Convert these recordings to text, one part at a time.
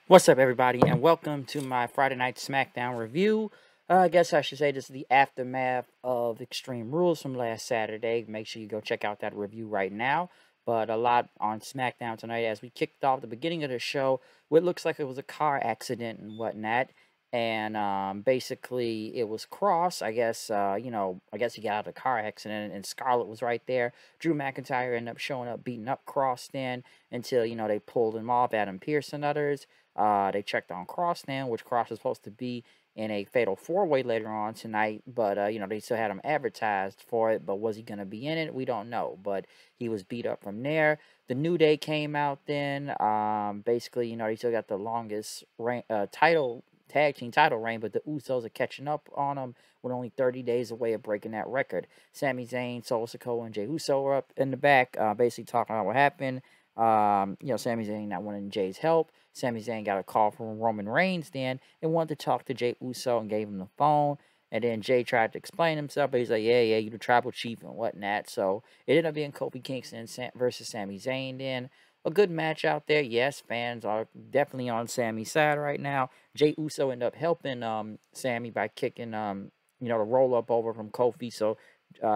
What's up, everybody, and welcome to my Friday Night Smackdown review. I guess I should say this is the aftermath of Extreme Rules from last Saturday. Make sure you go check out that review right now. But a lot on SmackDown tonight as we kicked off the beginning of the show. What looks like it was a car accident and whatnot. And basically, it was Cross. I guess he got out of the car accident, and Scarlett was right there. Drew McIntyre ended up showing up, beating up Cross then until, they pulled him off, Adam Pearce and others. They checked on Cross now, which Cross was supposed to be in a fatal four-way later on tonight, but they still had him advertised for it. But was he going to be in it? We don't know. But he was beat up from there. The New Day came out then. Basically, they still got the longest tag team title reign, but the Usos are catching up on them with only 30 days away of breaking that record. Sami Zayn, Solo Sikoa, and Jey Uso are up in the back, basically talking about what happened. Sami Zayn not wanting Jay's help. Sami Zayn got a call from Roman Reigns then and wanted to talk to Jey Uso and gave him the phone. And then Jay tried to explain himself, but he's like, yeah, you're the tribal chief and whatnot. So it ended up being Kofi Kingston versus Sami Zayn then. A good match out there. Yes, fans are definitely on Sami's side right now. Jey Uso ended up helping Sami by kicking the roll up over from Kofi. So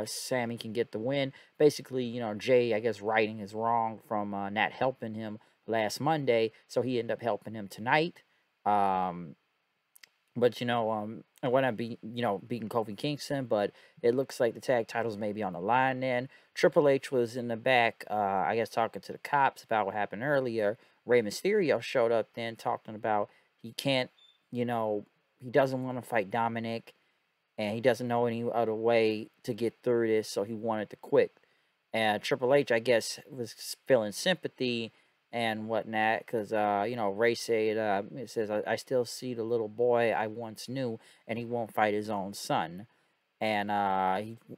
Sami can get the win. Basically, Jay, I guess, righting his wrong from not helping him last Monday, so he ended up helping him tonight. Um, I want to be, beating Kofi Kingston, but it looks like the tag titles may be on the line then. Triple H was in the back, I guess, talking to the cops about what happened earlier. Rey Mysterio showed up then talking about he can't, he doesn't want to fight Dominic and he doesn't know any other way to get through this, so he wanted to quit. And Triple H, I guess, was feeling sympathy and whatnot, because Ray said, it says, I still see the little boy I once knew, and he won't fight his own son. And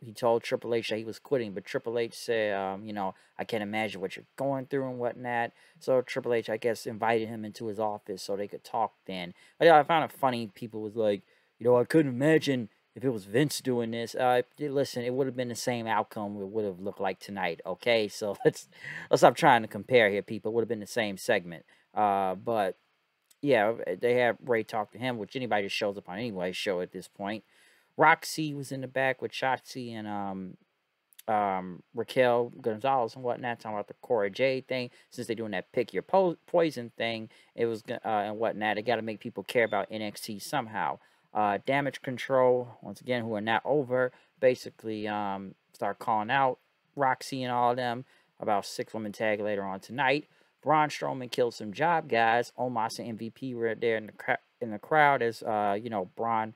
he told Triple H that he was quitting, but Triple H said, I can't imagine what you're going through and whatnot. So Triple H, I guess, invited him into his office so they could talk then. But I found it funny. People was like, I couldn't imagine if it was Vince doing this. Listen, it would have been the same outcome. It would have looked like tonight. Okay, so let's stop trying to compare here, people. It would have been the same segment. But yeah, they have Ray talk to him, which anybody that shows up on any show at this point. Roxy was in the back with Shotzi and Raquel Gonzalez and whatnot, talking about the Cora Jade thing. Since they're doing that pick your poison thing, it was and whatnot. They got to make people care about NXT somehow. Damage Control, once again, who are not over, basically start calling out Roxy and all of them about 6-woman tag later on tonight. Braun Strowman killed some job guys. Omos and MVP were there in the crowd as Braun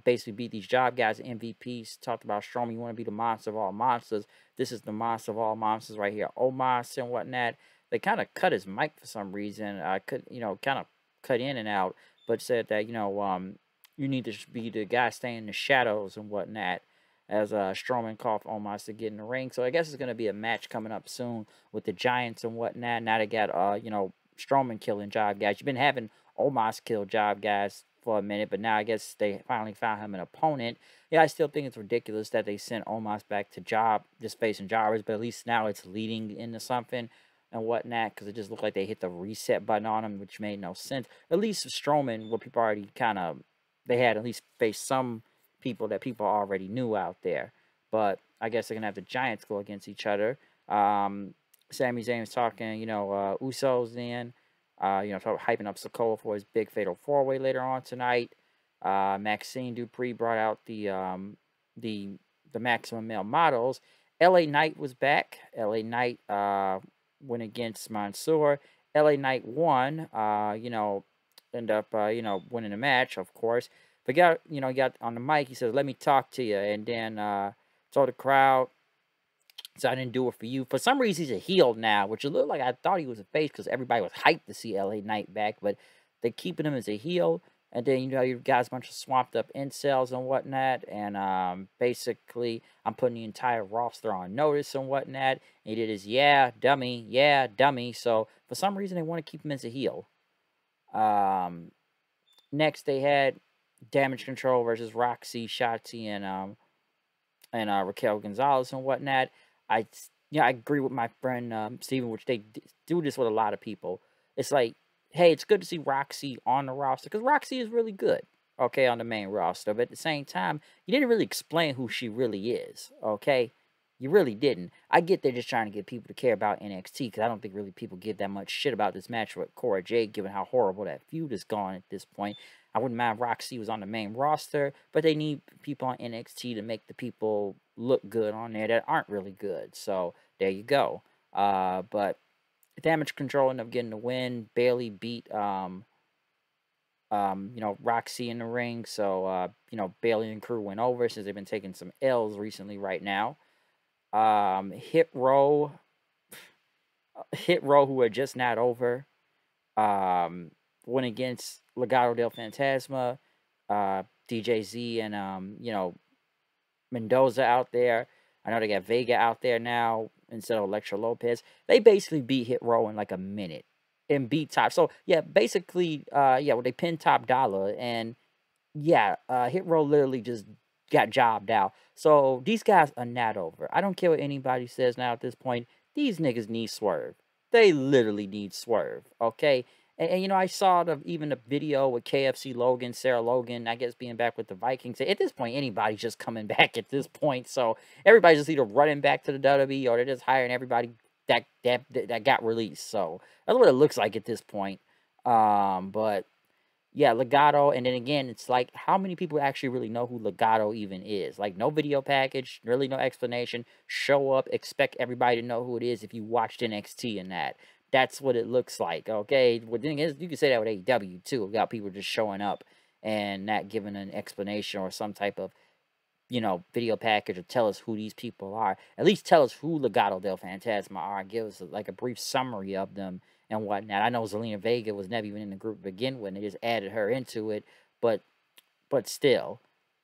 basically beat these job guys, MVPs. Talked about Strowman, you want to be the monster of all monsters. This is the monster of all monsters right here. Omos and whatnot. They kind of cut his mic for some reason. Kind of cut in and out, but said that you need to be the guy staying in the shadows and whatnot. As Strowman called for Omos to get in the ring. So I guess it's going to be a match coming up soon with the Giants and whatnot. Now they got, Strowman killing job guys. You've been having Omos kill job guys for a minute, but now I guess they finally found him an opponent. Yeah, I still think it's ridiculous that they sent Omos back to Job, just facing jobbers, but at least now it's leading into something and whatnot, because it just looked like they hit the reset button on him, which made no sense. At least Strowman, what people already they had at least faced some people that people already knew out there. But I guess they're going to have the Giants go against each other. Sami Zayn's talking, Usos then. Hyping up Sikoa for his big fatal four-way later on tonight. Maxine Dupree brought out the Maximum Male Models. LA Knight was back. LA Knight went against Mansoor. LA Knight won. Ended up winning the match, of course. But he got on the mic. He says, "Let me talk to you," and then told the crowd, so I didn't do it for you. For some reason, he's a heel now, which it looked like I thought he was a face because everybody was hyped to see LA Knight back, but they're keeping him as a heel. And then, you got a bunch of swamped up incels and whatnot. And basically, I'm putting the entire roster on notice and whatnot. And he did his, yeah, dummy. So for some reason, they want to keep him as a heel. Next, they had Damage Control versus Roxy, Shotzi, and Raquel Gonzalez and whatnot. I agree with my friend Steven, which they do this with a lot of people. It's like hey, it's good to see Roxy on the roster because Roxy is really good, okay, on the main roster. But at the same time, you didn't really explain who she really is, okay? You really didn't. I get they're just trying to get people to care about NXT because I don't think really people give that much shit about this match with Cora Jade, given how horrible that feud has gone at this point. I wouldn't mind Roxy was on the main roster, but they need people on NXT to make the people look good on there that aren't really good. So there you go. But Damage Control ended up getting the win. Bailey beat Roxy in the ring. So Bailey and crew went over since they've been taking some L's recently right now. Hit Row, who are just not over, went against Legado del Fantasma, DJZ, and Mendoza out there. I know they got Vega out there now instead of Electra Lopez. They basically beat Hit Row in like a minute and beat Top. So yeah, basically, they pinned Top Dollar, and Hit Row literally just got jobbed out. So these guys are not over. I don't care what anybody says now at this point. These niggas need Swerve. They literally need Swerve. Okay. And I saw even the video with KFC Logan, Sarah Logan, I guess being back with the Vikings. At this point, anybody's just coming back at this point. So everybody's just either running back to the WWE or they're just hiring everybody that got released. So that's what it looks like at this point. But yeah, Legato, and then again, it's like, how many people actually really know who Legato even is? Like, no video package, really no explanation. Show up, expect everybody to know who it is if you watched NXT and that. That's what it looks like, okay? Well, then you can say that with AEW, too. We got people just showing up and not giving an explanation or some type of, video package or tell us who these people are. At least tell us who Legado del Fantasma are. Give us, like, a brief summary of them and whatnot. I know Zelina Vega was never even in the group to begin with. They just added her into it, but still.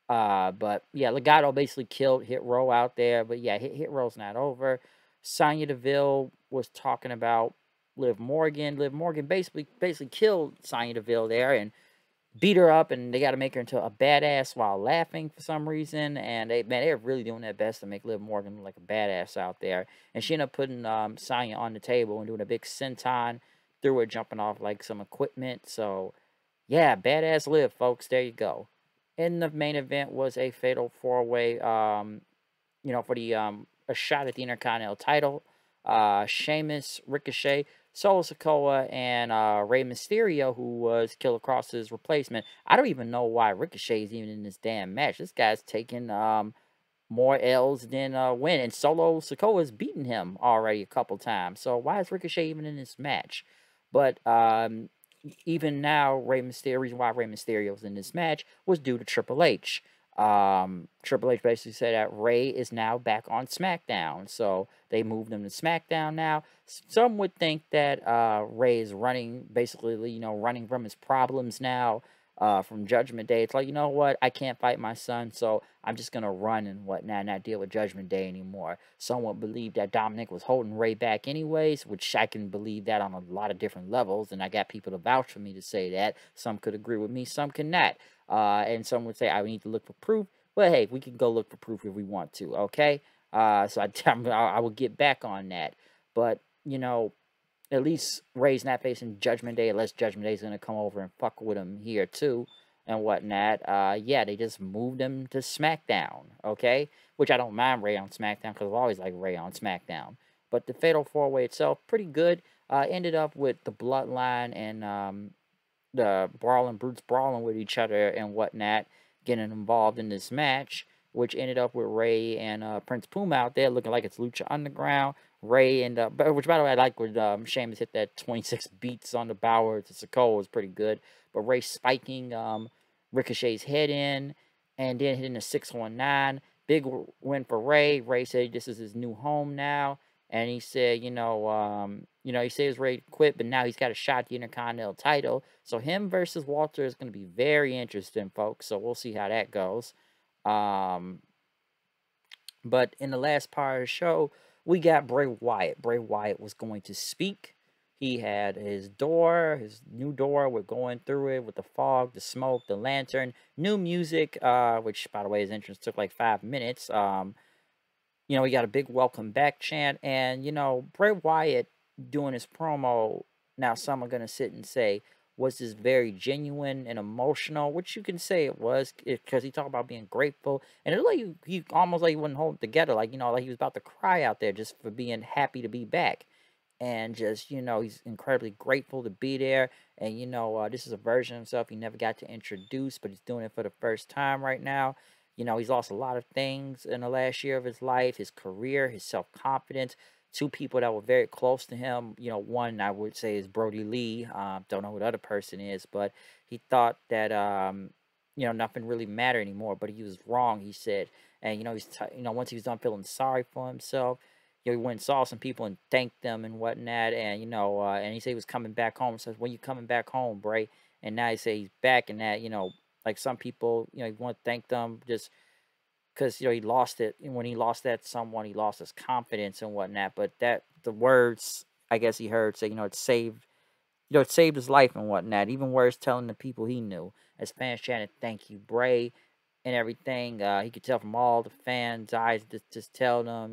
But yeah, Legato basically killed Hit Row out there. But yeah, Hit Row's not over. Sonya Deville was talking about Liv Morgan. Liv Morgan basically killed Sonya Deville there and beat her up, and they got to make her into a badass while laughing for some reason. And they're really doing their best to make Liv Morgan look like a badass out there. And she ended up putting Sonya on the table and doing a big senton through her, jumping off like some equipment. So yeah, badass Liv, folks. There you go. And the main event was a fatal 4-way. For the a shot at the Intercontinental title. Sheamus, Ricochet, Solo Sikoa, and Rey Mysterio, who was Killer Cross's replacement. I don't even know why Ricochet is even in this damn match. This guy's taking more L's than win, and Solo Sikoa's beaten him already a couple times. So why is Ricochet even in this match? But even now, reason why Rey Mysterio was in this match was due to Triple H. Triple H basically said that Ray is now back on SmackDown, so they moved him to SmackDown now. Some would think that Ray is running from his problems now from Judgment Day. It's like, you know what, I can't fight my son, so I'm just gonna run and whatnot, not deal with Judgment Day anymore. Some would believe that Dominic was holding Ray back anyways, which I can believe that on a lot of different levels, and I got people to vouch for me to say that. Some could agree with me, some cannot. And some would say I need to look for proof. But hey, we can go look for proof if we want to, okay? So I will get back on that. But, at least Ray's not facing Judgment Day unless Judgment Day is going to come over and fuck with him here too and whatnot. They just moved him to SmackDown, okay? Which I don't mind Ray on SmackDown because I always like Ray on SmackDown. But the Fatal 4-Way itself, pretty good. Ended up with the Bloodline and the Brutes brawling with each other and whatnot, getting involved in this match, which ended up with Ray and Prince Puma out there looking like it's Lucha Underground. Ray and which, by the way, I like when Sheamus hit that 26 beats on the Bower to Sikoa was pretty good. But Ray spiking Ricochet's head in and then hitting a 619. Big win for Ray. Ray said this is his new home now. And he said, he said he's ready to quit, but now he's got a shot at the Intercontinental title. So him versus Walter is going to be very interesting, folks. So we'll see how that goes. But in the last part of the show, we got Bray Wyatt. Bray Wyatt was going to speak. He had his new door. We're going through it with the fog, the smoke, the lantern, new music, which, by the way, his entrance took like 5 minutes. We got a big welcome back chant, and, Bray Wyatt doing his promo Now, some are gonna sit and say, was this very genuine and emotional? Which you can say it was, because he talked about being grateful, and it looked like he almost like he wasn't holding it together, like like he was about to cry out there just for being happy to be back, and just he's incredibly grateful to be there, and this is a version of himself he never got to introduce, but he's doing it for the first time right now. He's lost a lot of things in the last year of his life, his career, his self confidence. Two people that were very close to him. One I would say is Brody Lee. Don't know who the other person is, but he thought that nothing really mattered anymore. But he was wrong. He said, and once he was done feeling sorry for himself, he went and saw some people and thanked them and whatnot. And and he said he was coming back home. Says, when you coming back home, Bray? And now he say he's back, and that like some people, he want to thank them just because he lost it, and when he lost that someone, he lost his confidence and whatnot. But that the words I guess he heard say, it saved his life and whatnot. Even words telling the people he knew as fans chanted, "Thank you, Bray," and everything. He could tell from all the fans' eyes, just tell them,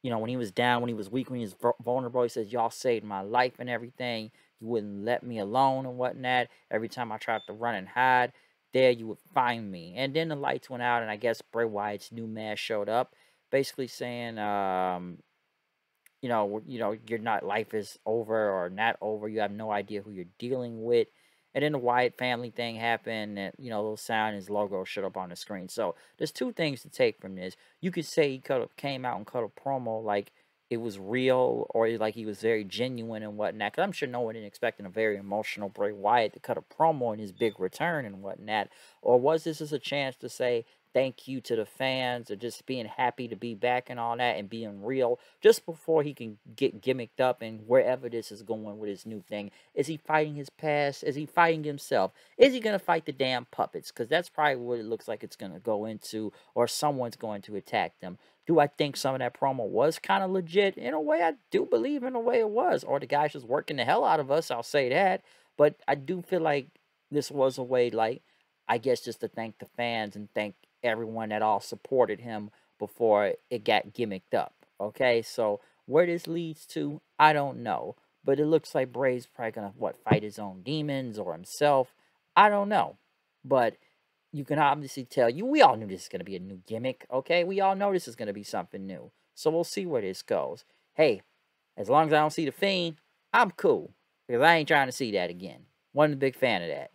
when he was down, when he was weak, when he was vulnerable, he says, "Y'all saved my life and everything. You wouldn't let me alone and whatnot. Every time I tried to run and hide, there you would find me." And then the lights went out, and I guess Bray Wyatt's new mask showed up, basically saying, you're not, life is over or not over. You have no idea who you're dealing with. And then the Wyatt family thing happened, and little sound, his logo showed up on the screen. So there's two things to take from this. You could say he came out and cut a promo like it was real, or like he was very genuine and whatnot. Because I'm sure no one didn't expect a very emotional Bray Wyatt to cut a promo in his big return and whatnot. Or was this just a chance to say thank you to the fans, or just being happy to be back and all that, and being real just before he can get gimmicked up and wherever this is going with his new thing? Is he fighting his past? Is he fighting himself? Is he going to fight the damn puppets? Because that's probably what it looks like it's going to go into, or someone's going to attack them. Do I think some of that promo was kind of legit? In a way, I do believe in a way it was. Or the guy's just working the hell out of us, I'll say that. But I do feel like this was a way, like, I guess, just to thank the fans and thank everyone that all supported him before it got gimmicked up. Okay, so where this leads to, I don't know. But it looks like Bray's probably gonna fight his own demons or himself. I don't know. But you can obviously tell we all knew this is gonna be a new gimmick, okay? We all know this is gonna be something new. So we'll see where this goes. Hey, as long as I don't see the Fiend, I'm cool. Because I ain't trying to see that again. Wasn't a big fan of that.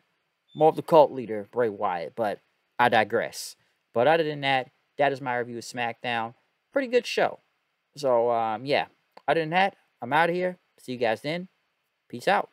More of the cult leader, Bray Wyatt, but I digress. But other than that, that is my review of SmackDown. Pretty good show. So, yeah. Other than that, I'm out of here. See you guys then. Peace out.